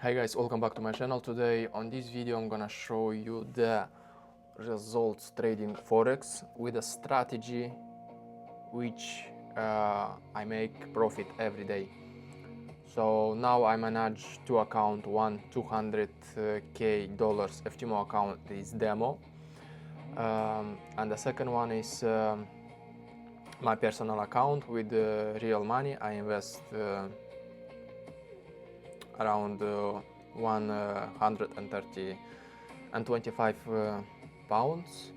Hi guys, welcome back to my channel. Today on this video I'm gonna show you the results trading Forex with a strategy which I make profit every day. So now I manage two accounts, one $200K FTMO account is demo, and the second one is my personal account with real money. I invest around 130 and 25 pounds,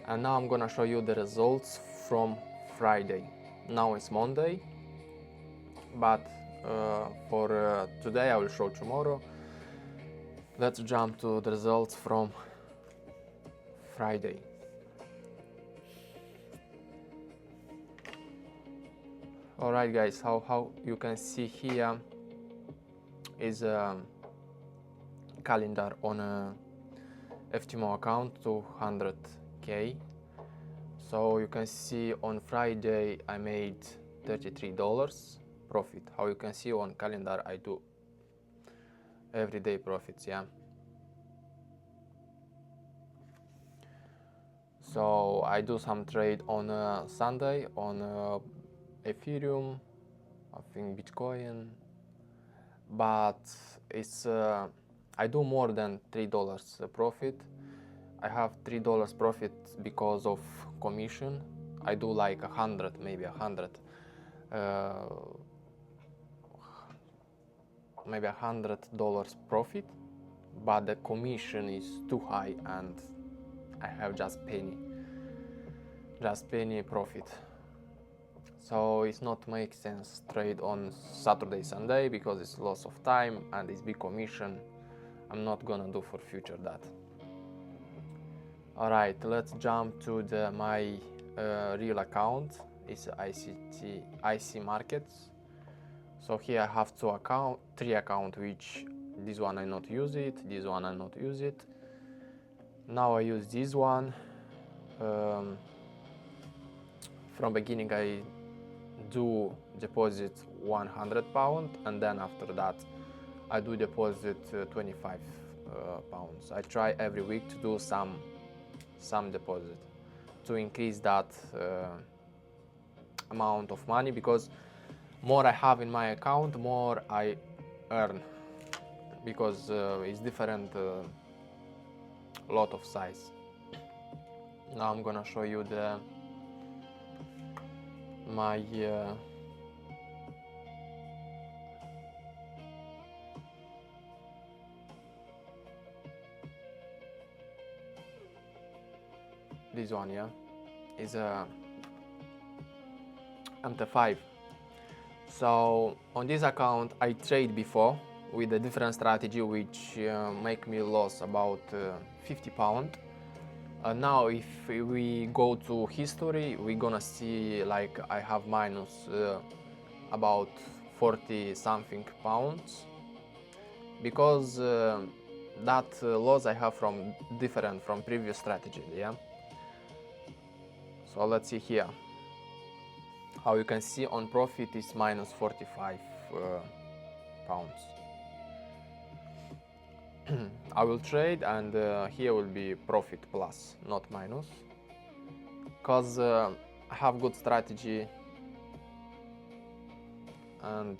and now I'm gonna show you the results from Friday. Now it's Monday, but for today I will show tomorrow. Let's jump to the results from Friday. Alright guys, how you can see here is a calendar on a FTMO account 200K. So you can see on Friday I made $33 profit. How you can see on calendar I do everyday profits, yeah. So I do some trade on Sunday on Ethereum, I think Bitcoin, but it's I do more than $3 profit. I have $3 profit because of commission. I do like 100, maybe 100, maybe $100 profit, but the commission is too high and I have just penny profit. So it's not make sense trade on Saturday, Sunday because it's loss of time and it's big commission. I'm not gonna do for future that. Alright, let's jump to my real account. It's IC Markets. So here I have three accounts, which this one I not use it, this one I not use it. Now I use this one. From beginning I do deposit 100 pounds, and then after that I do deposit 25 pounds. I try every week to do some deposit to increase that amount of money, because more I have in my account, more I earn, because it's different lot of size. Now I'm gonna show you my this one, yeah, is a MT5. So on this account I trade before with a different strategy which make me lose about 50 pounds. Now if we go to history, we're gonna see like I have minus about 40 something pounds, because that loss I have from previous strategy, yeah. So let's see here. How you can see on profit is minus 45 pounds. I will trade, and here will be profit plus, not minus, because I have good strategy, and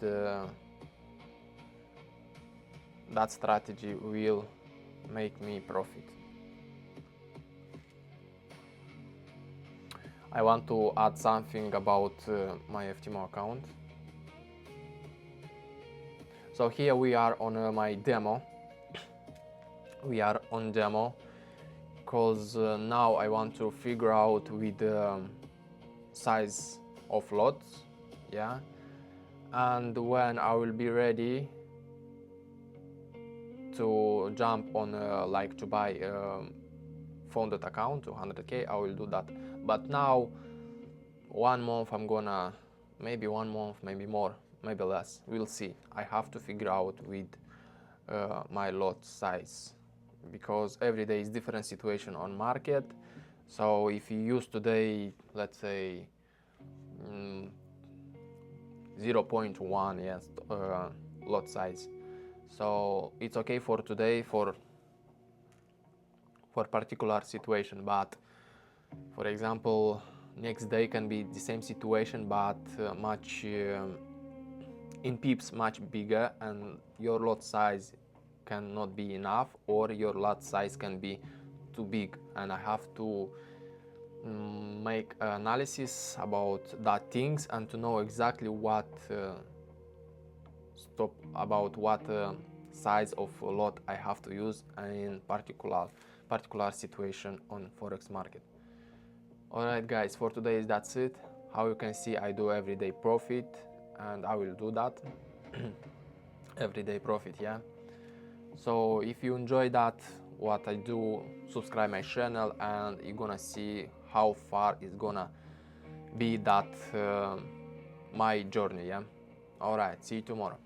that strategy will make me profit. I want to add something about my FTMO account. So here we are on my demo. We are on demo because now I want to figure out with the size of lots, yeah, and when I will be ready to jump on like to buy funded account 200K, I will do that. But now 1 month I'm gonna, maybe 1 month, maybe more, maybe less, we'll see. I have to figure out with my lot size, because every day is different situation on market. So if you use today, let's say 0.1, yes, lot size, So it's okay for today for particular situation, but for example next day can be the same situation, but much in pips much bigger, and your lot size cannot be enough, or your lot size can be too big, and I have to make analysis about that things and to know exactly what size of lot I have to use in particular situation on Forex market. Alright guys, for today that's it. How you can see, I do everyday profit, and I will do that everyday profit, yeah. So if you enjoy that what I do, subscribe my channel and you're gonna see how far it's gonna be that my journey, yeah. Alright, see you tomorrow.